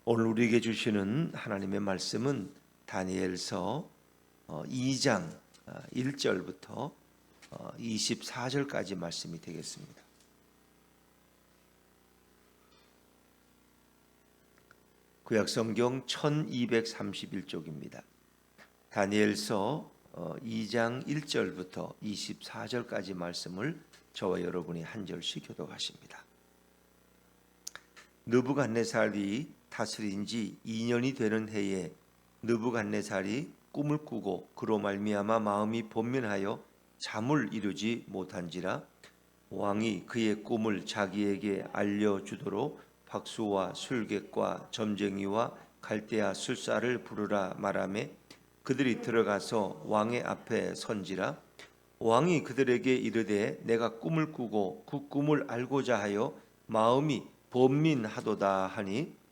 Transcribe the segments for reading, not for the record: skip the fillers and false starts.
오늘 우리에게 주시는 하나님의 말씀은 다니엘서 2장 1절부터 24절까지 말씀이 되겠습니다. 구약성경 1231쪽입니다. 다니엘서 2장 1절부터 24절까지 말씀을 저와 여러분이 한 절씩 교독하십니다. 느부갓네살이 다스린 지 2년이 되는 해에 느부갓네살이 꿈을 꾸고 그로 말미암아 마음이 번민하여 잠을 이루지 못한지라 왕이 그의 꿈을 자기에게 알려주도록 박수와 술객과 점쟁이와 갈대아 술사를 부르라 말하매 그들이 들어가서 왕의 앞에 선지라 왕이 그들에게 이르되 내가 꿈을 꾸고 그 꿈을 알고자 하여 마음이 번민하도다 하니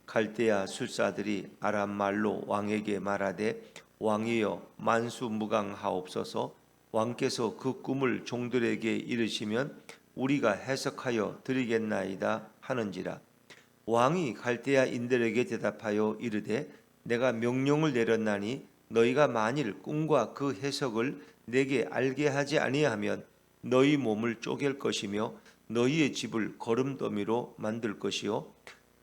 갈대아 술사들이 아람 말로 왕에게 말하되 왕이여 만수무강하옵소서 왕께서 그 꿈을 종들에게 이르시면 우리가 해석하여 드리겠나이다 하는지라 왕이 갈대아인들에게 대답하여 이르되 내가 명령을 내렸나니 너희가 만일 꿈과 그 해석을 내게 알게 하지 아니하면 너희 몸을 쪼갤 것이며 너희의 집을 거름더미로 만들 것이요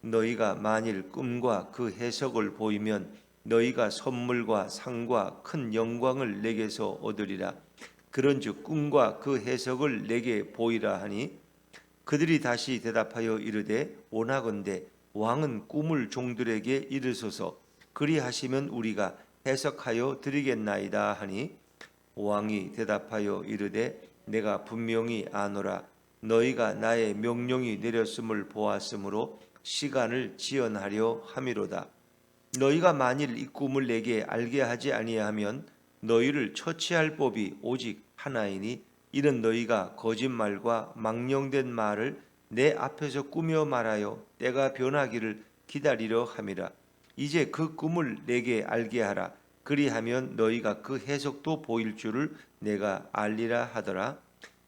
너희가 만일 꿈과 그 해석을 보이면 너희가 선물과 상과 큰 영광을 내게서 얻으리라. 그런즉 꿈과 그 해석을 내게 보이라 하니 그들이 다시 대답하여 이르되 원하건대 왕은 꿈을 종들에게 이르소서 그리하시면 우리가 해석하여 드리겠나이다 하니 왕이 대답하여 이르되 내가 분명히 아노라 너희가 나의 명령이 내렸음을 보았으므로 시간을 지연하려 함이로다. 너희가 만일 이 꿈을 내게 알게 하지 아니하면 너희를 처치할 법이 오직 하나이니 이는 너희가 거짓말과 망령된 말을 내 앞에서 꾸며 말하여 때가 변하기를 기다리려 함이라. 이제 그 꿈을 내게 알게 하라. 그리하면 너희가 그 해석도 보일 줄을 내가 알리라 하더라.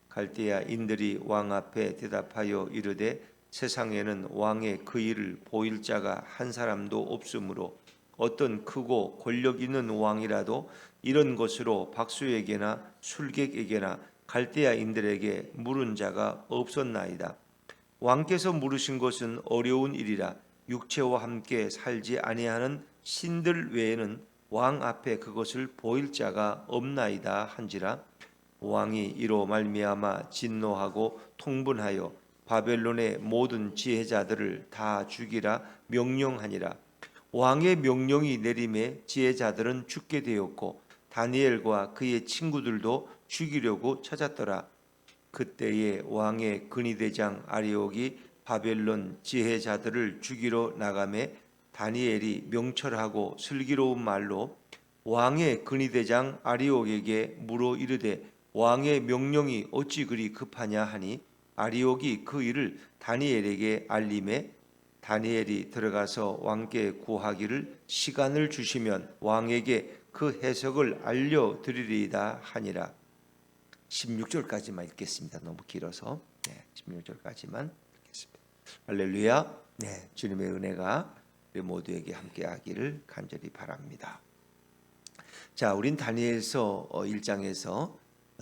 갈대아인들이 왕 앞에 대답하여 이르되 세상에는 왕의 그 일을 보일 자가 한 사람도 없으므로 어떤 크고 권력 있는 왕이라도 이런 것으로 박수에게나 술객에게나 갈대아인들에게 물은 자가 없었나이다. 왕께서 물으신 것은 어려운 일이라 육체와 함께 살지 아니하는 신들 외에는 왕 앞에 그것을 보일 자가 없나이다 한지라 왕이 이로 말미암아 진노하고 통분하여 바벨론의 모든 지혜자들을 다 죽이라 명령하니라. 왕의 명령이 내림에 지혜자들은 죽게 되었고 다니엘과 그의 친구들도 죽이려고 찾았더라. 그때에 왕의 근위대장 아리옥이 바벨론 지혜자들을 죽이러 나가매 다니엘이 명철하고 슬기로운 말로 왕의 근위대장 아리옥에게 물어 이르되 왕의 명령이 어찌 그리 급하냐 하니 아리옥이 그 일을 다니엘에게 알림해 다니엘이 들어가서 왕께 구하기를 시간을 주시면 왕에게 그 해석을 알려드리리이다 하니라. 16절까지만 읽겠습니다. 너무 길어서 16절까지만 읽겠습니다. 할렐루야. 주님의 은혜가 우리 모두에게 함께하기를 간절히 바랍니다. 자, 우린 다니엘서 1장에서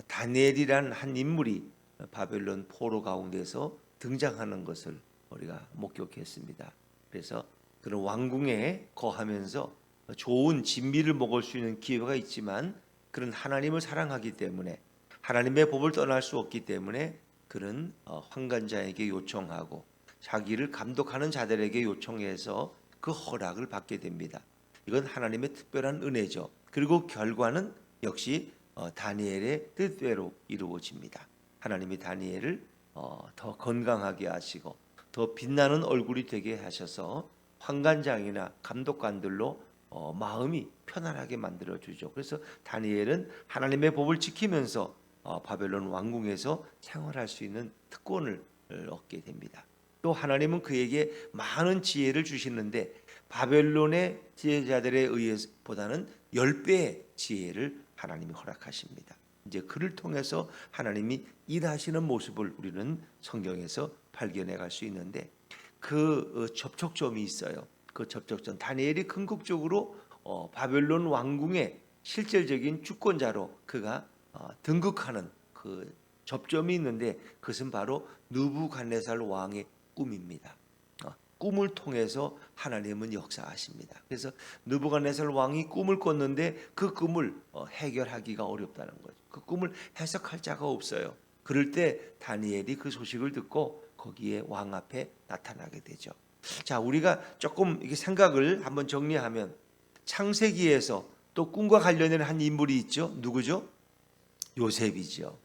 다니엘이란 한 인물이 바벨론 포로 가운데서 등장하는 것을 우리가 목격했습니다. 그래서 그런 왕궁에 거하면서 좋은 진미를 먹을 수 있는 기회가 있지만 그런 하나님을 사랑하기 때문에 하나님의 법을 떠날 수 없기 때문에 그런 환관자에게 요청하고 자기를 감독하는 자들에게 요청해서 그 허락을 받게 됩니다. 이건 하나님의 특별한 은혜죠. 그리고 결과는 역시 다니엘의 뜻대로 이루어집니다. 하나님이 다니엘을 더 건강하게 하시고 더 빛나는 얼굴이 되게 하셔서 환관장이나 감독관들로 마음이 편안하게 만들어주죠. 그래서 다니엘은 하나님의 법을 지키면서 바벨론 왕궁에서 생활할 수 있는 특권을 얻게 됩니다. 또 하나님은 그에게 많은 지혜를 주시는데 바벨론의 지혜자들에 의해보다는 10배의 지혜를 하나님이 허락하십니다. 이제 그를 통해서 하나님이 일하시는 모습을 우리는 성경에서 발견해 갈 수 있는데 그 접촉점이 있어요. 그 접촉점 다니엘이 궁극적으로 바벨론 왕궁의 실질적인 주권자로 그가 등극하는 그 접점이 있는데 그것은 바로 느부갓네살 왕의 꿈입니다. 꿈을 통해서 하나님은 역사하십니다. 그래서 느부갓네살 왕이 꿈을 꿨는데 그 꿈을 해결하기가 어렵다는 거죠. 그 꿈을 해석할 자가 없어요. 그럴 때 다니엘이 그 소식을 듣고 거기에 왕 앞에 나타나게 되죠. 자, 우리가 조금 이렇게 생각을 한번 정리하면 창세기에서 또 꿈과 관련된 한 인물이 있죠. 누구죠? 요셉이죠.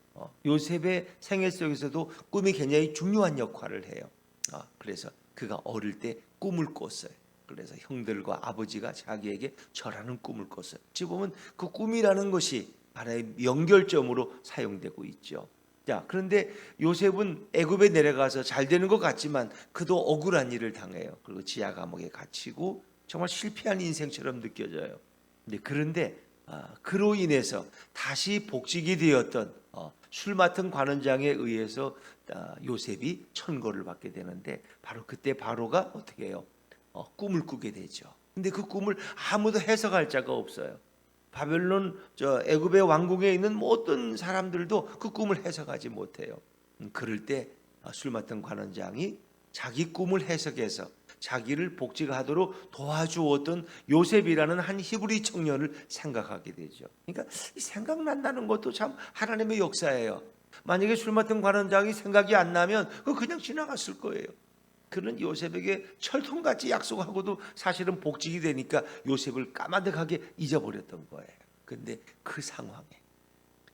요셉의 생애 속에서도 꿈이 굉장히 중요한 역할을 해요. 그래서 그가 어릴 때 꿈을 꿨어요. 그래서 형들과 아버지가 자기에게 절하는 꿈을 꿨어요. 지금 보면 그 꿈이라는 것이 하나의 연결점으로 사용되고 있죠. 자, 그런데 요셉은 애굽에 내려가서 잘 되는 것 같지만 그도 억울한 일을 당해요. 그리고 지하 감옥에 갇히고 정말 실패한 인생처럼 느껴져요. 그런데 그로 인해서 다시 복직이 되었던 술 맡은 관원장에 의해서 요셉이 천거를 받게 되는데 바로 그때 바로가 어떻게 해요? 꿈을 꾸게 되죠. 근데 그 꿈을 아무도 해석할 자가 없어요. 바벨론 애굽의 왕궁에 있는 모든 사람들도 그 꿈을 해석하지 못해요. 그럴 때 술 맡은 관원장이 자기 꿈을 해석해서 자기를 복직하도록 도와주었던 요셉이라는 한 히브리 청년을 생각하게 되죠. 그러니까 생각난다는 것도 참 하나님의 역사예요. 만약에 술 맡은 관원장이 생각이 안 나면 그거 그냥 지나갔을 거예요. 그는 요셉에게 철통같이 약속하고도 사실은 복직이 되니까 요셉을 까마득하게 잊어버렸던 거예요. 그런데 그 상황에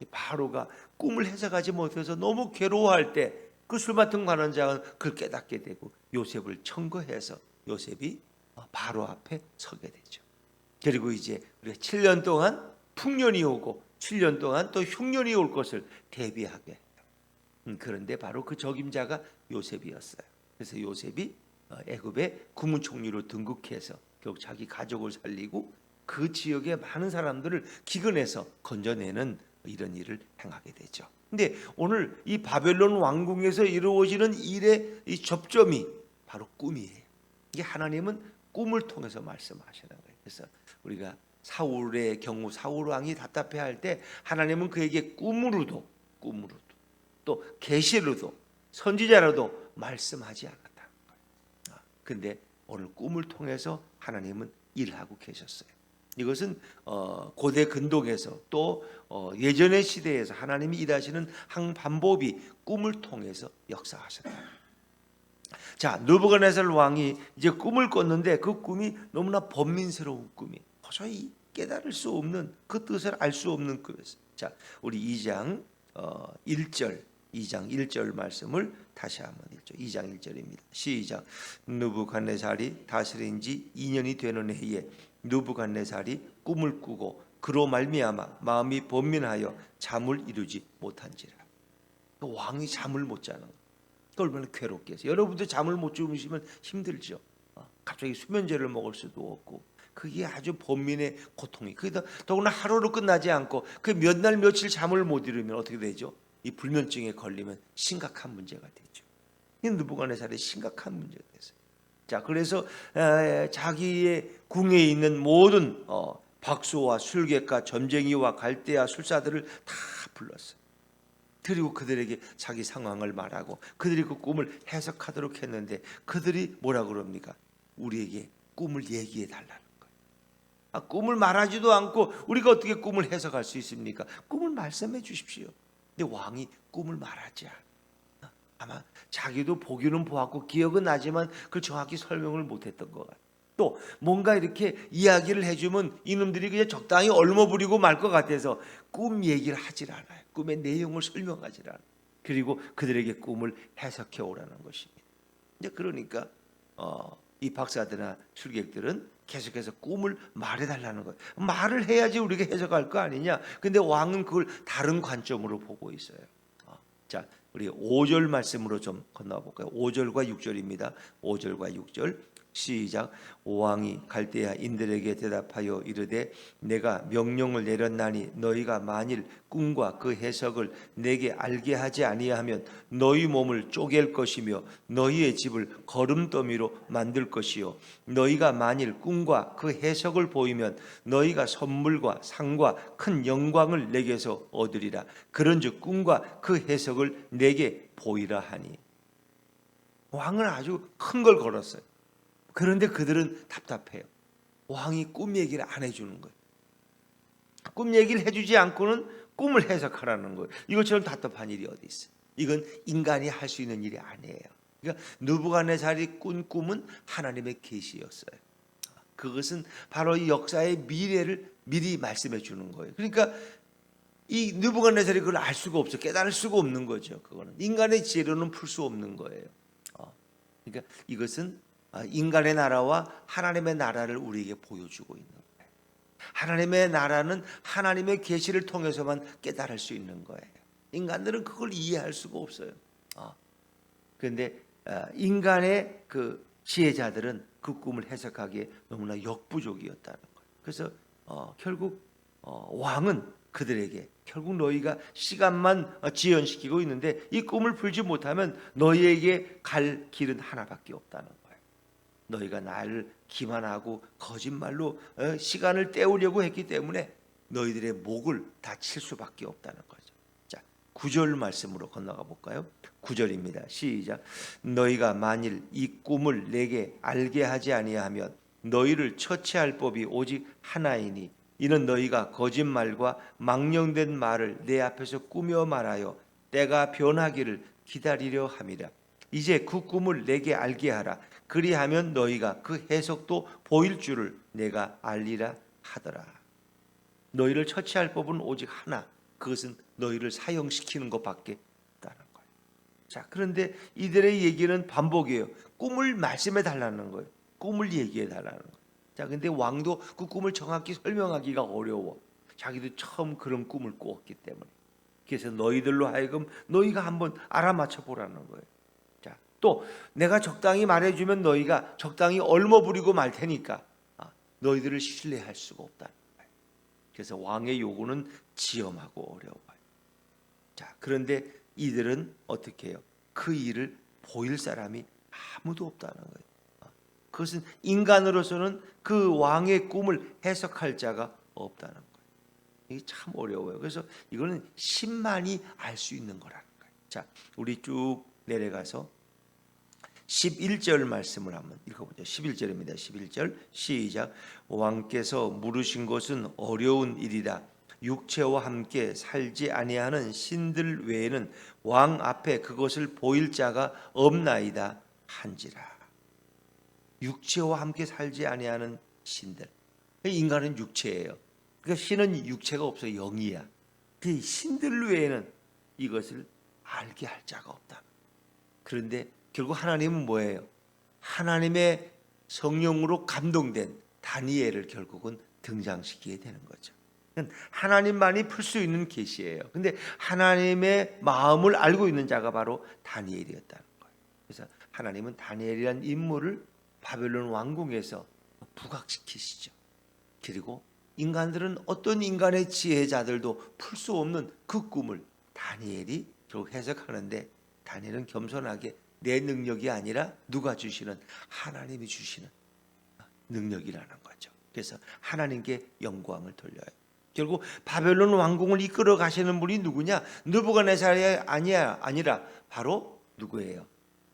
바로가 꿈을 해석하지 못해서 너무 괴로워할 때 그 술 맡은 관원장은 그걸 깨닫게 되고 요셉을 청거해서 요셉이 바로 앞에 서게 되죠. 그리고 이제 우리가 7년 동안 풍년이 오고 7년 동안 또 흉년이 올 것을 대비하게 해요. 그런데 바로 그 적임자가 요셉이었어요. 그래서 요셉이 애굽의 국무총리로 등극해서 결국 자기 가족을 살리고 그 지역의 많은 사람들을 기근해서 건져내는 이런 일을 행하게 되죠. 근데 오늘 이 바벨론 왕궁에서 이루어지는 일의 이 접점이 바로 꿈이에요. 이게 하나님은 꿈을 통해서 말씀하시는 거예요. 그래서 우리가 사울의 경우 사울 왕이 답답해할 때 하나님은 그에게 꿈으로도 또 계시로도 선지자로도 말씀하지 않았다는 거예요. 근데 오늘 꿈을 통해서 하나님은 일하고 계셨어요. 이것은 고대 근동에서 또 예전의 시대에서 하나님이 일하시는 한 방법이 꿈을 통해서 역사하셨다. 자, 느부갓네살 왕이 이제 꿈을 꿨는데 그 꿈이 너무나 번민스러운 꿈이 도저히 깨달을 수 없는 그 뜻을 알 수 없는 꿈이었어요. 자, 우리 2장 1절 말씀을 다시 한번 읽죠. 2장 1절입니다. 시작. 느부갓네살이 다스린 지 2년이 되는 해에 느부갓네살이 꿈을 꾸고 그로 말미암아 마음이 번민하여 잠을 이루지 못한지라. 왕이 잠을 못 자는 거예요. 얼마나 괴롭게 해서 여러분도 잠을 못 주무시면 힘들죠. 갑자기 수면제를 먹을 수도 없고 그게 아주 번민의 고통이. 그게 더구나 하루로 끝나지 않고 그 몇 날 며칠 잠을 못 이루면 어떻게 되죠? 이 불면증에 걸리면 심각한 문제가 되죠. 이 느부갓네살이 심각한 문제가 됐어요. 자, 그래서 자기의 궁에 있는 모든 박수와 술객과 점쟁이와 갈대아 술사들을 다 불렀어요. 그리고 그들에게 자기 상황을 말하고 그들이 그 꿈을 해석하도록 했는데 그들이 뭐라 그럽니까? 우리에게 꿈을 얘기해 달라는 거예요. 꿈을 말하지도 않고 우리가 어떻게 꿈을 해석할 수 있습니까? 꿈을 말씀해 주십시오. 근데 왕이 꿈을 말하지 않아. 아마 자기도 보기는 보았고 기억은 나지만 그걸 정확히 설명을 못했던 것 같아요. 또 뭔가 이렇게 이야기를 해주면 이놈들이 그냥 적당히 얼머부리고 말 것 같아서 꿈 얘기를 하질 않아요. 꿈의 내용을 설명하질 않아요. 그리고 그들에게 꿈을 해석해 오라는 것입니다. 이제 그러니까 이 박사들이나 술객들은 계속해서 꿈을 말해달라는 거예요. 말을 해야지 우리가 해석할 거 아니냐. 근데 왕은 그걸 다른 관점으로 보고 있어요. 자, 우리 5절 말씀으로 좀 건너볼까요? 5절과 6절입니다. 5절과 6절. 시작. 왕이 갈대아인들에게 대답하여 이르되 내가 명령을 내렸나니 너희가 만일 꿈과 그 해석을 내게 알게 하지 아니하면 너희 몸을 쪼갤 것이며 너희의 집을 거름더미로 만들 것이요 너희가 만일 꿈과 그 해석을 보이면 너희가 선물과 상과 큰 영광을 내게서 얻으리라. 그런즉 꿈과 그 해석을 내게 보이라 하니. 왕은 아주 큰 걸 걸었어요. 그런데 그들은 답답해요. 왕이 꿈 얘기를 안 해주는 거예요. 꿈 얘기를 해주지 않고는 꿈을 해석하라는 거예요. 이것처럼 답답한 일이 어디 있어요? 이건 인간이 할 수 있는 일이 아니에요. 그러니까 느부갓네살이 꾼 꿈은 하나님의 계시였어요. 그것은 바로 이 역사의 미래를 미리 말씀해 주는 거예요. 그러니까 이 느부갓네살이 그걸 알 수가 없어, 깨달을 수가 없는 거죠. 그거는 인간의 지혜로는 풀 수 없는 거예요. 그러니까 이것은 인간의 나라와 하나님의 나라를 우리에게 보여주고 있는 거예요. 하나님의 나라는 하나님의 계시를 통해서만 깨달을 수 있는 거예요. 인간들은 그걸 이해할 수가 없어요. 그런데 인간의 그 지혜자들은 그 꿈을 해석하기에 너무나 역부족이었다는 거예요. 그래서 결국 왕은 그들에게 결국 너희가 시간만 지연시키고 있는데 이 꿈을 풀지 못하면 너희에게 갈 길은 하나밖에 없다는 거예요. 너희가 나를 기만하고 거짓말로 시간을 때우려고 했기 때문에 너희들의 목을 다칠 수밖에 없다는 거죠. 자, 9절 말씀으로 건너가 볼까요? 9절입니다. 시작. 너희가 만일 이 꿈을 내게 알게 하지 아니하면 너희를 처치할 법이 오직 하나이니 이는 너희가 거짓말과 망령된 말을 내 앞에서 꾸며 말하여 때가 변하기를 기다리려 함이라. 이제 그 꿈을 내게 알게 하라. 그리하면 너희가 그 해석도 보일 줄을 내가 알리라 하더라. 너희를 처치할 법은 오직 하나. 그것은 너희를 사형시키는 것밖에 없다는 거예요. 자, 그런데 이들의 얘기는 반복이에요. 꿈을 말씀해 달라는 거예요. 꿈을 얘기해 달라는 거예요. 자, 근데 왕도 그 꿈을 정확히 설명하기가 어려워. 자기도 처음 그런 꿈을 꾸었기 때문에. 그래서 너희들로 하여금 너희가 한번 알아맞혀 보라는 거예요. 자, 또 내가 적당히 말해주면 너희가 적당히 얼머부리고 말 테니까 너희들을 신뢰할 수가 없다는 거예요. 그래서 왕의 요구는 지엄하고 어려워요. 자, 그런데 이들은 어떻게 해요? 그 일을 보일 사람이 아무도 없다는 거예요. 그것은 인간으로서는 그 왕의 꿈을 해석할 자가 없다는 거예요. 이게 참 어려워요. 그래서 이거는 신만이 알 수 있는 거라는 거예요. 자, 우리 쭉 내려가서 11절 말씀을 한번 읽어보죠. 11절입니다. 11절 시작. 왕께서 물으신 것은 어려운 일이라. 육체와 함께 살지 아니하는 신들 외에는 왕 앞에 그것을 보일 자가 없나이다 한지라. 육체와 함께 살지 아니하는 신들. 인간은 육체예요. 그러니까 신은 육체가 없어 영이야. 그 신들 외에는 이것을 알게 할 자가 없다. 그런데 결국 하나님은 뭐예요? 하나님의 성령으로 감동된 다니엘을 결국은 등장시키게 되는 거죠. 하나님만이 풀 수 있는 계시예요. 근데 하나님의 마음을 알고 있는 자가 바로 다니엘이었다는 거예요. 그래서 하나님은 다니엘이라는 인물을 바벨론 왕궁에서 부각시키시죠. 그리고 인간들은 어떤 인간의 지혜자들도 풀 수 없는 그 꿈을 다니엘이 결국 해석하는데 다니엘은 겸손하게 내 능력이 아니라 누가 주시는 하나님이 주시는 능력이라는 거죠. 그래서 하나님께 영광을 돌려요. 결국 바벨론 왕궁을 이끌어 가시는 분이 누구냐? 느부갓네살이 아니라 바로 누구예요?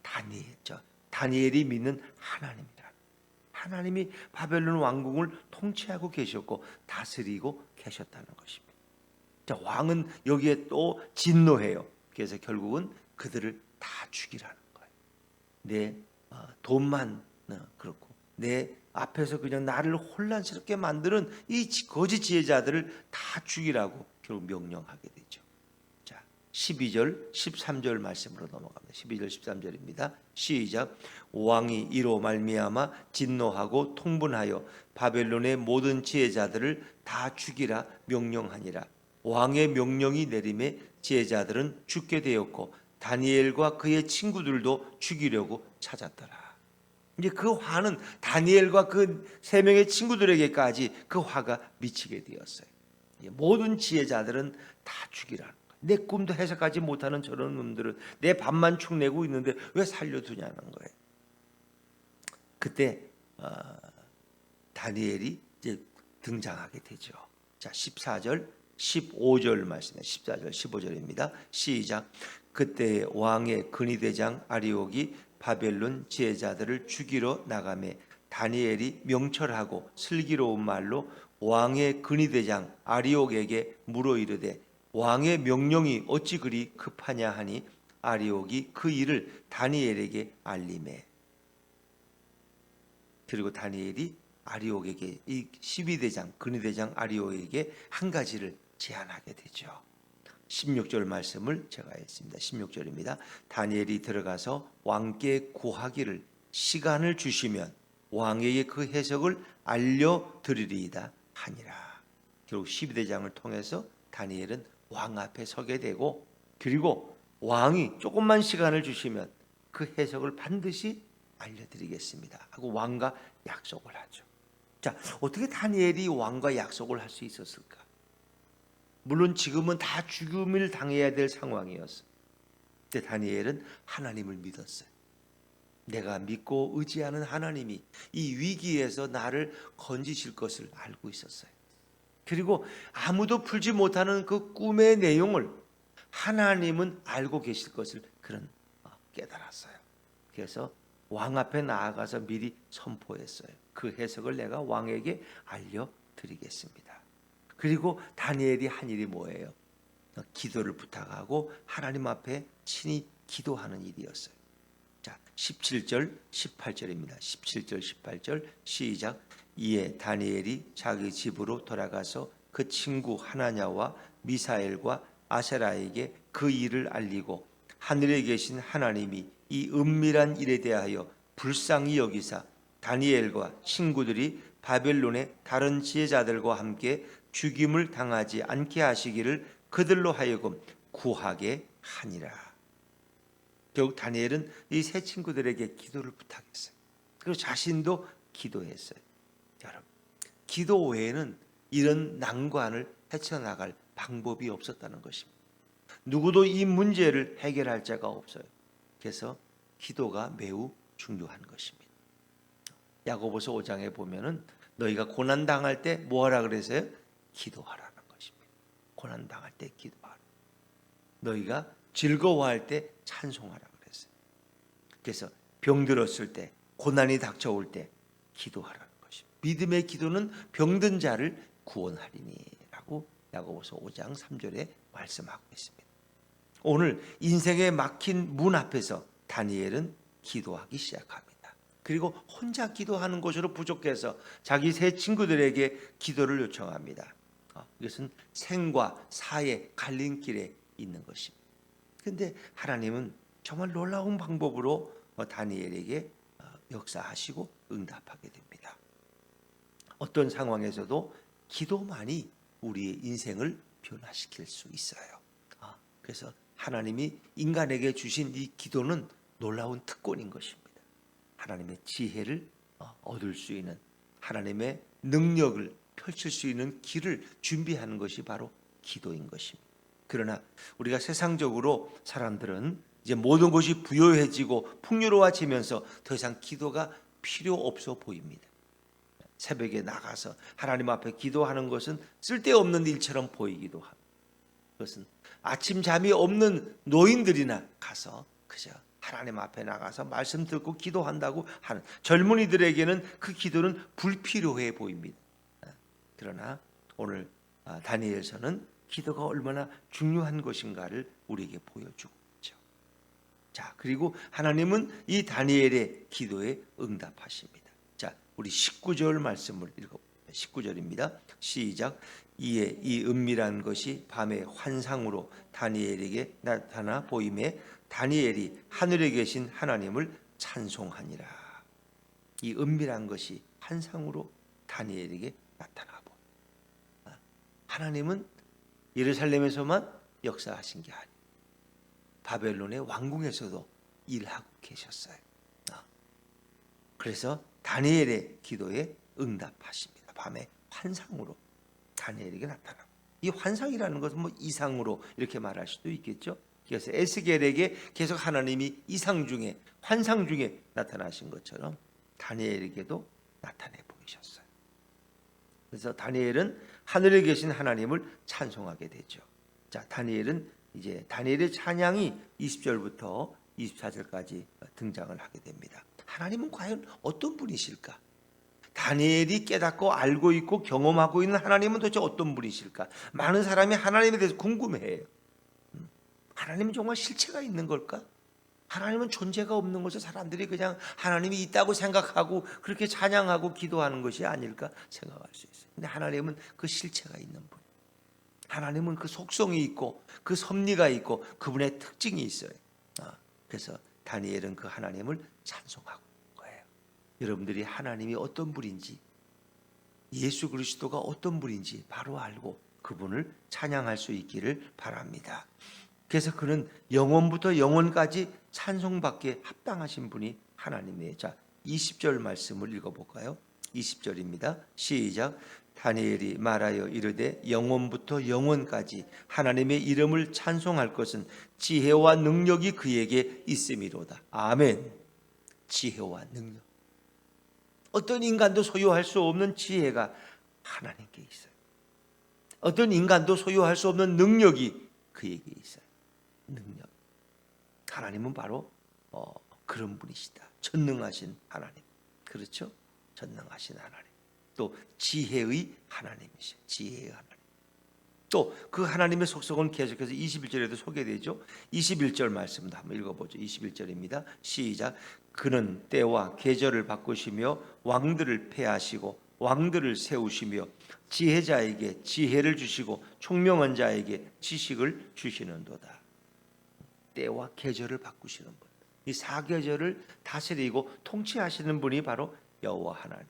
다니엘이죠. 다니엘이 믿는 하나님이라. 하나님이 바벨론 왕궁을 통치하고 계셨고 다스리고 계셨다는 것입니다. 자, 왕은 여기에 또 진노해요. 그래서 결국은 그들을 다 죽이라는 거예요. 내 돈만 그렇고 내 앞에서 그냥 나를 혼란스럽게 만드는 이 거짓 지혜자들을 다 죽이라고 결국 명령하게 되죠. 12절 13절 말씀으로 넘어갑니다. 12절 13절입니다. 시작. 왕이 이로 말미암아 진노하고 통분하여 바벨론의 모든 지혜자들을 다 죽이라 명령하니라. 왕의 명령이 내림에 지혜자들은 죽게 되었고 다니엘과 그의 친구들도 죽이려고 찾았더라. 이제 그 화는 다니엘과 그 세 명의 친구들에게까지 그 화가 미치게 되었어요. 모든 지혜자들은 다 죽이라는 거예요. 내 꿈도 해석하지 못하는 저런 놈들은 내 밥만 축내고 있는데 왜 살려두냐는 거예요. 그때 다니엘이 이제 등장하게 되죠. 자, 14절, 15절 말씀에 14절, 15절입니다. 시작. 그때 왕의 근위대장 아리옥이 바벨론 지혜자들을 죽이러 나가매 다니엘이 명철하고 슬기로운 말로 왕의 근위대장 아리옥에게 물어 이르되 왕의 명령이 어찌 그리 급하냐 하니 아리옥이 그 일을 다니엘에게 알리매. 그리고 다니엘이 아리옥에게 이 12대장 근위대장 아리옥에게 한 가지를 제안하게 되죠. 16절 말씀을 제가 했습니다. 16절입니다. 다니엘이 들어가서 왕께 구하기를 시간을 주시면 왕에게 그 해석을 알려드리리이다 하니라. 결국 12대장을 통해서 다니엘은 왕 앞에 서게 되고, 그리고 왕이 조금만 시간을 주시면 그 해석을 반드시 알려드리겠습니다 하고 왕과 약속을 하죠. 자, 어떻게 다니엘이 왕과 약속을 할 수 있었을까? 물론 지금은 다 죽음을 당해야 될 상황이었어요. 근데 다니엘은 하나님을 믿었어요. 내가 믿고 의지하는 하나님이 이 위기에서 나를 건지실 것을 알고 있었어요. 그리고 아무도 풀지 못하는 그 꿈의 내용을 하나님은 알고 계실 것을 그는 깨달았어요. 그래서 왕 앞에 나아가서 미리 선포했어요. 그 해석을 내가 왕에게 알려드리겠습니다. 그리고 다니엘이 한 일이 뭐예요? 기도를 부탁하고 하나님 앞에 친히 기도하는 일이었어요. 자, 17절, 18절입니다. 17절, 18절 시작. 이에 다니엘이 자기 집으로 돌아가서 그 친구 하나냐와 미사엘과 아세라에게 그 일을 알리고 하늘에 계신 하나님이 이 은밀한 일에 대하여 불쌍히 여기사 다니엘과 친구들이 바벨론의 다른 지혜자들과 함께 죽임을 당하지 않게 하시기를 그들로 하여금 구하게 하니라. 결국 다니엘은 이 세 친구들에게 기도를 부탁했어요. 그리고 자신도 기도했어요. 여러분, 기도 외에는 이런 난관을 헤쳐나갈 방법이 없었다는 것입니다. 누구도 이 문제를 해결할 자가 없어요. 그래서 기도가 매우 중요한 것입니다. 야고보서 5장에 보면은 너희가 고난 당할 때 뭐하라 그랬어요? 기도하라는 것입니다. 고난 당할 때 기도하라. 너희가 즐거워할 때 찬송하라 그랬어요. 그래서 병들었을 때, 고난이 닥쳐올 때 기도하라는 것입니다. 믿음의 기도는 병든 자를 구원하리니라고 야고보서 5장 3절에 말씀하고 있습니다. 오늘 인생에 막힌 문 앞에서 다니엘은 기도하기 시작합니다. 그리고 혼자 기도하는 것으로 부족해서 자기 세 친구들에게 기도를 요청합니다. 이것은 생과 사의 갈림길에 있는 것입니다. 그런데 하나님은 정말 놀라운 방법으로 다니엘에게 역사하시고 응답하게 됩니다. 어떤 상황에서도 기도만이 우리의 인생을 변화시킬 수 있어요. 그래서 하나님이 인간에게 주신 이 기도는 놀라운 특권인 것입니다. 하나님의 지혜를 얻을 수 있는, 하나님의 능력을 펼칠 수 있는 길을 준비하는 것이 바로 기도인 것입니다. 그러나 우리가 세상적으로 사람들은 이제 모든 것이 부요해지고 풍요로워지면서 더 이상 기도가 필요 없어 보입니다. 새벽에 나가서 하나님 앞에 기도하는 것은 쓸데없는 일처럼 보이기도 합니다. 그것은 아침 잠이 없는 노인들이나 가서 그저 하나님 앞에 나가서 말씀 듣고 기도한다고 하는 젊은이들에게는 그 기도는 불필요해 보입니다. 그러나 오늘 다니엘서는 기도가 얼마나 중요한 것인가를 우리에게 보여주고 있죠. 자, 그리고 하나님은 이 다니엘의 기도에 응답하십니다. 자, 우리 19절 말씀을 읽어봅니다. 19절입니다. 시작. 이에 이 은밀한 것이 밤의 환상으로 다니엘에게 나타나 보임에 다니엘이 하늘에 계신 하나님을 찬송하니라. 이 은밀한 것이 환상으로 다니엘에게 나타나 보입니다. 하나님은 예루살렘에서만 역사하신 게 아니에요. 바벨론의 왕궁에서도 일하고 계셨어요. 그래서 다니엘의 기도에 응답하십니다. 밤에 환상으로 다니엘에게 나타나고, 이 환상이라는 것은 뭐 이상으로 이렇게 말할 수도 있겠죠. 그래서 에스겔에게 계속 하나님이 이상 중에, 환상 중에 나타나신 것처럼 다니엘에게도 나타내 보이셨어요. 그래서 다니엘은 하늘에 계신 하나님을 찬송하게 되죠. 자, 다니엘은 이제 다니엘의 찬양이 20절부터 24절까지 등장을 하게 됩니다. 하나님은 과연 어떤 분이실까? 다니엘이 깨닫고 알고 있고 경험하고 있는 하나님은 도대체 어떤 분이실까? 많은 사람이 하나님에 대해서 궁금해해요. 하나님은 정말 실체가 있는 걸까? 하나님은 존재가 없는 것을 사람들이 그냥 하나님이 있다고 생각하고 그렇게 찬양하고 기도하는 것이 아닐까 생각할 수 있어요. 근데 하나님은 그 실체가 있는 분. 하나님은 그 속성이 있고 그 섭리가 있고 그분의 특징이 있어요. 그래서 다니엘은 그 하나님을 찬송하고 있는 거예요. 여러분들이 하나님이 어떤 분인지, 예수 그리스도가 어떤 분인지 바로 알고 그분을 찬양할 수 있기를 바랍니다. 그래서 그는 영원부터 영원까지 찬송받기에 합당하신 분이 하나님이에요. 자, 20절 말씀을 읽어볼까요? 20절입니다. 시작. 다니엘이 말하여 이르되 영원부터 영원까지 하나님의 이름을 찬송할 것은 지혜와 능력이 그에게 있음이로다. 아멘. 지혜와 능력. 어떤 인간도 소유할 수 없는 지혜가 하나님께 있어요. 어떤 인간도 소유할 수 없는 능력이 그에게 있어요. 능력. 하나님은 바로 그런 분이시다. 전능하신 하나님. 그렇죠? 전능하신 하나님. 또 지혜의 하나님이시죠. 지혜의 하나님. 또 그 하나님의 속성은 계속해서 21절에도 소개되죠. 21절 말씀도 한번 읽어보죠. 21절입니다. 시작. 그는 때와 계절을 바꾸시며 왕들을 폐하시고 왕들을 세우시며 지혜자에게 지혜를 주시고 총명한 자에게 지식을 주시는도다. 때와 계절을 바꾸시는 분, 이 사계절을 다스리고 통치하시는 분이 바로 여호와 하나님.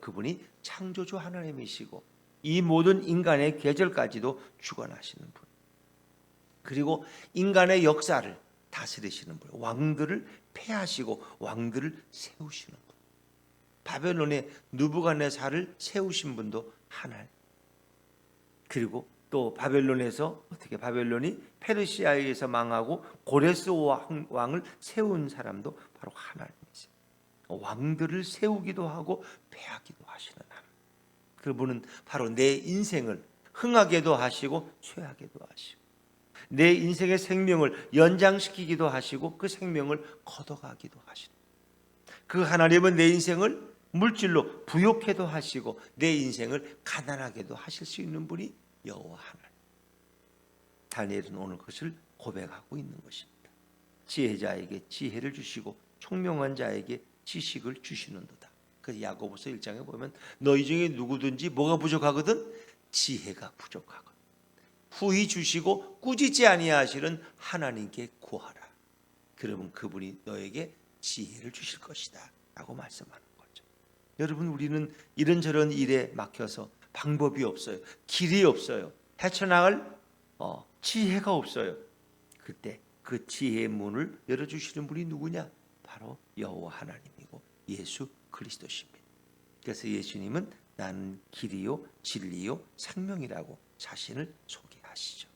그분이 창조주 하나님이시고 이 모든 인간의 계절까지도 주관하시는 분, 그리고 인간의 역사를 다스리시는 분, 왕들을 폐하시고 왕들을 세우시는 분. 바벨론의 느부갓네살을 세우신 분도 하나님. 그리고 또 바벨론에서 어떻게 바벨론이 페르시아에서 망하고 고레스 왕을 세운 사람도 바로 하나님이세요. 왕들을 세우기도 하고 폐하기도 하시는 하나님. 그분은 바로 내 인생을 흥하게도 하시고 쇠하게도 하시고 내 인생의 생명을 연장시키기도 하시고 그 생명을 걷어가기도 하시는, 그 하나님은 내 인생을 물질로 부욕해도 하시고 내 인생을 가난하게도 하실 수 있는 분이 여호와 하나님. 다니엘은 오늘 그것을 고백하고 있는 것입니다. 지혜자에게 지혜를 주시고 총명한 자에게 지식을 주시는도다. 그래서 야고보서 1장에 보면 너희 중에 누구든지 뭐가 부족하거든? 지혜가 부족하거든. 후히 주시고 꾸짖지 아니하시는 하나님께 구하라. 그러면 그분이 너에게 지혜를 주실 것이다 라고 말씀하는 거죠. 여러분, 우리는 이런저런 일에 막혀서 방법이 없어요. 길이 없어요. 헤쳐나갈 지혜가 없어요. 그때 그 지혜의 문을 열어주시는 분이 누구냐? 바로 여호와 하나님이고 예수 그리스도십니다. 그래서 예수님은 나는 길이요 진리요 생명이라고 자신을 소개하시죠.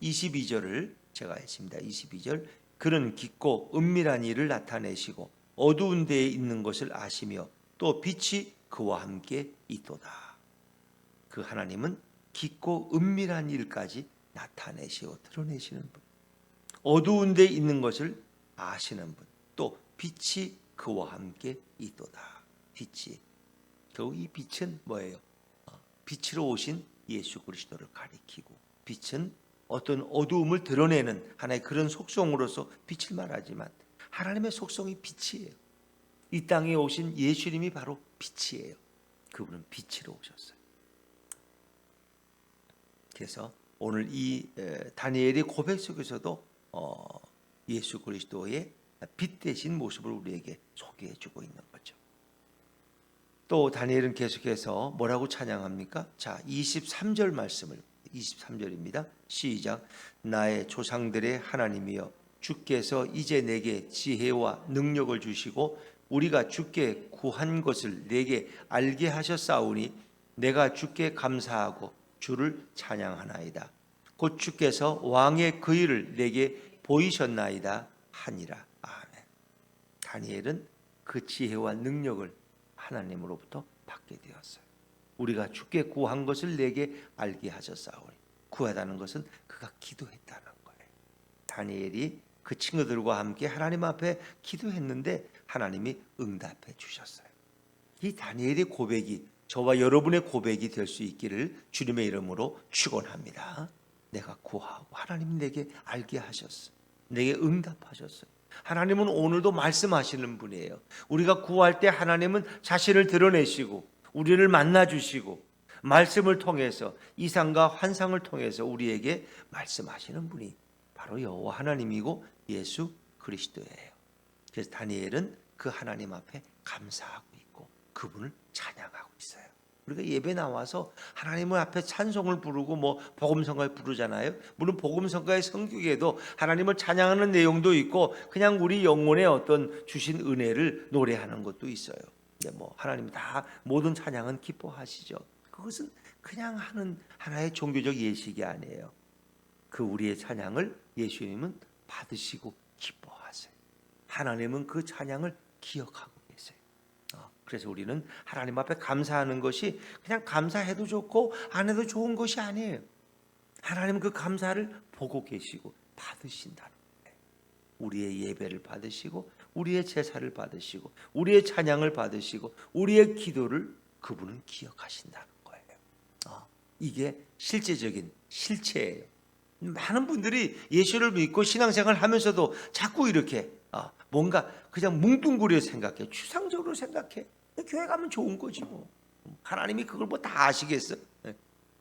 22절을 제가 했습니다. 22절. 그는 깊고 은밀한 일을 나타내시고 어두운 데에 있는 것을 아시며 또 빛이 그와 함께 있도다. 그 하나님은 깊고 은밀한 일까지 나타내시고 드러내시는 분, 어두운 데 있는 것을 아시는 분, 또 빛이 그와 함께 있도다. 빛이, 결국 이 빛은 뭐예요? 빛으로 오신 예수 그리스도를 가리키고, 빛은 어떤 어두움을 드러내는 하나의 그런 속성으로서 빛을 말하지만 하나님의 속성이 빛이에요. 이 땅에 오신 예수님이 바로 빛이에요. 그분은 빛으로 오셨어요. 그래서 오늘 이 다니엘의 고백 속에서도 예수 그리스도의 빛 되신 모습을 우리에게 소개해 주고 있는 거죠. 또 다니엘은 계속해서 뭐라고 찬양합니까? 자, 23절 말씀을, 23절입니다. 시작. 나의 조상들의 하나님이여, 주께서 이제 내게 지혜와 능력을 주시고 우리가 주께 구한 것을 내게 알게 하셨사오니 내가 주께 감사하고 주를 찬양하나이다. 곧 주께서 왕의 그 일을 내게 보이셨나이다 하니라. 아멘. 다니엘은 그 지혜와 능력을 하나님으로부터 받게 되었어요. 우리가 주께 구한 것을 내게 알게 하셨사오니, 구하다는 것은 그가 기도했다는 거예요. 다니엘이 그 친구들과 함께 하나님 앞에 기도했는데 하나님이 응답해 주셨어요. 이 다니엘의 고백이 저와 여러분의 고백이 될 수 있기를 주님의 이름으로 축원합니다. 내가 구하고 하나님이 내게 알게 하셨어요. 내게 응답하셨어요. 하나님은 오늘도 말씀하시는 분이에요. 우리가 구할 때 하나님은 자신을 드러내시고 우리를 만나주시고 말씀을 통해서 이상과 환상을 통해서 우리에게 말씀하시는 분이 바로 여호와 하나님이고 예수 그리스도예요. 그래서 다니엘은 그 하나님 앞에 감사하고 있고 그분을 찬양하고 있어요. 우리가 예배 나와서 하나님을 앞에 찬송을 부르고 뭐 복음성가를 부르잖아요. 물론 복음성가의 성격에도 하나님을 찬양하는 내용도 있고 그냥 우리 영혼의 어떤 주신 은혜를 노래하는 것도 있어요. 근데 뭐 하나님 다 모든 찬양은 기뻐하시죠. 그것은 그냥 하는 하나의 종교적 예식이 아니에요. 그 우리의 찬양을 예수님은 받으시고 기뻐하세요. 하나님은 그 찬양을 기억하고 계세요. 그래서 우리는 하나님 앞에 감사하는 것이 그냥 감사해도 좋고 안 해도 좋은 것이 아니에요. 하나님은 그 감사를 보고 계시고 받으신다는 거예요. 우리의 예배를 받으시고 우리의 제사를 받으시고 우리의 찬양을 받으시고 우리의 기도를 그분은 기억하신다는 거예요. 이게 실제적인 실체예요. 많은 분들이 예수를 믿고 신앙생활을 하면서도 자꾸 이렇게 뭔가 그냥 뭉뚱그려 생각해. 추상적으로 생각해. 교회 가면 좋은 거지 뭐. 하나님이 그걸 뭐 다 아시겠어?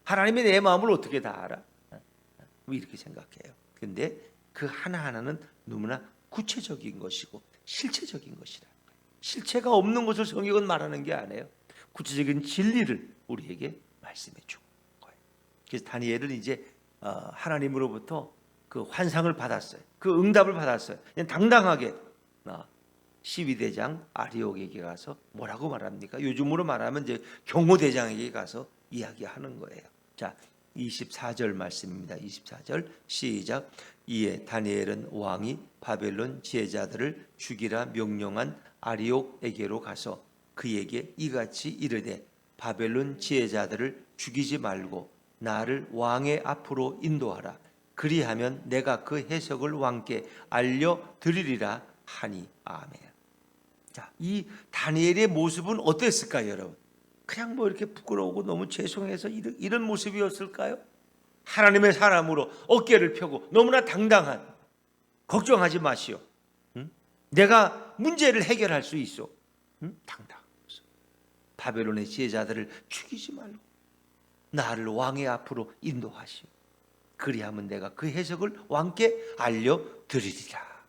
하나님이 내 마음을 어떻게 다 알아? 뭐 이렇게 생각해요. 근데 그 하나하나는 너무나 구체적인 것이고 실체적인 것이라는 거예요. 실체가 없는 것을 성경은 말하는 게 아니에요. 구체적인 진리를 우리에게 말씀해 주는 거예요. 그래서 다니엘은 이제 하나님으로부터 그 환상을 받았어요. 그 응답을 받았어요. 그냥 당당하게 12대장 아리옥에게 가서 뭐라고 말합니까? 요즘으로 말하면 이제 경호대장에게 가서 이야기하는 거예요. 자, 24절 말씀입니다. 24절 시작. 이에 다니엘은 왕이 바벨론 지혜자들을 죽이라 명령한 아리옥에게로 가서 그에게 이같이 이르되 바벨론 지혜자들을 죽이지 말고 나를 왕의 앞으로 인도하라. 그리하면 내가 그 해석을 왕께 알려드리리라 하니. 아멘. 자, 이 다니엘의 모습은 어땠을까요, 여러분? 그냥 뭐 이렇게 부끄러우고 너무 죄송해서 이런 모습이었을까요? 하나님의 사람으로 어깨를 펴고 너무나 당당한, 걱정하지 마시오. 내가 문제를 해결할 수 있어. 당당한 모습. 바벨론의 지혜자들을 죽이지 말고 나를 왕의 앞으로 인도하시오. 그리하면 내가 그 해석을 왕께 알려드리리라.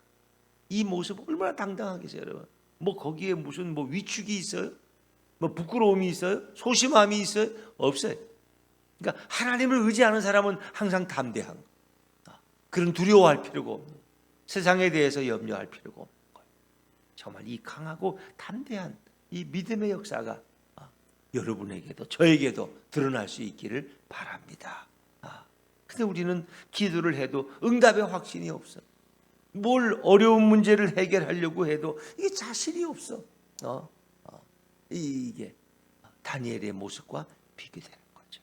이 모습 얼마나 당당하겠어요, 여러분. 뭐 거기에 무슨 뭐 위축이 있어요? 뭐 부끄러움이 있어요? 소심함이 있어요? 없어요. 그러니까 하나님을 의지하는 사람은 항상 담대한 거예요. 그런 두려워할 필요가 없는 거예요. 세상에 대해서 염려할 필요가 없는 거예요. 정말 이 강하고 담대한 이 믿음의 역사가 여러분에게도 저에게도 드러날 수 있기를 바랍니다. 근데 우리는 기도를 해도 응답의 확신이 없어. 뭘 어려운 문제를 해결하려고 해도 이게 자신이 없어. 이게 다니엘의 모습과 비교되는 거죠.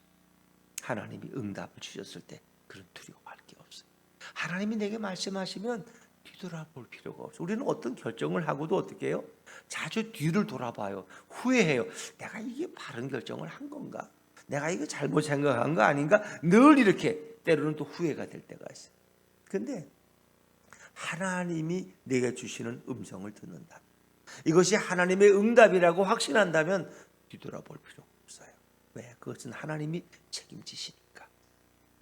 하나님이 응답을 주셨을 때 그런 두려워할 게 없어요. 하나님이 내게 말씀하시면 뒤돌아볼 필요가 없어요. 우리는 어떤 결정을 하고도 어떻게 해요? 자주 뒤를 돌아봐요. 후회해요. 내가 이게 바른 결정을 한 건가? 내가 이거 잘못 생각한 거 아닌가? 늘 이렇게 때로는 또 후회가 될 때가 있어요. 근데 하나님이 내게 주시는 음성을 듣는다. 이것이 하나님의 응답이라고 확신한다면 뒤돌아볼 필요가 없어요. 왜? 그것은 하나님이 책임지시니까.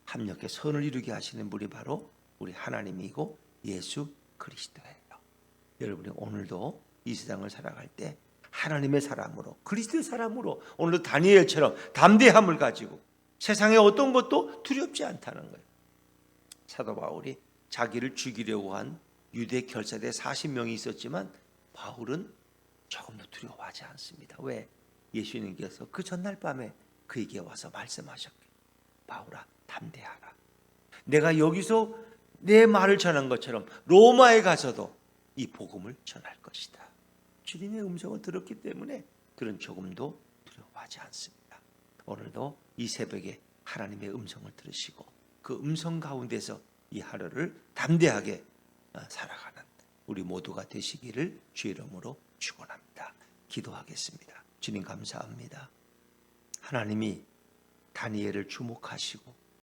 합력해 선을 이루게 하시는 분이 바로 우리 하나님이고 예수 그리스도예요. 여러분이 오늘도 이 세상을 살아갈 때 하나님의 사람으로, 그리스도의 사람으로 오늘도 다니엘처럼 담대함을 가지고 세상에 어떤 것도 두렵지 않다는 거예요. 사도 바울이 자기를 죽이려고 한 유대 결사대 40명이 있었지만 바울은 조금도 두려워하지 않습니다. 왜? 예수님께서 그 전날 밤에 그에게 와서 말씀하셨기, 바울아 담대하라. 내가 여기서 내 말을 전한 것처럼 로마에 가서도 이 복음을 전할 것이다. 주님의 음성을 들었기 때문에 그런 조금도 두려워하지 않습니다. 오늘도 이 새벽에 하나님의 음성을 들으시고 그 음성 가운데서 이 하루를 담대하게 살아가는 우리 모두가 되시기를 주의 이름으로 축원합니다. 기도하겠습니다. 주님 감사합니다. 하나님이 다니엘을 주목하시고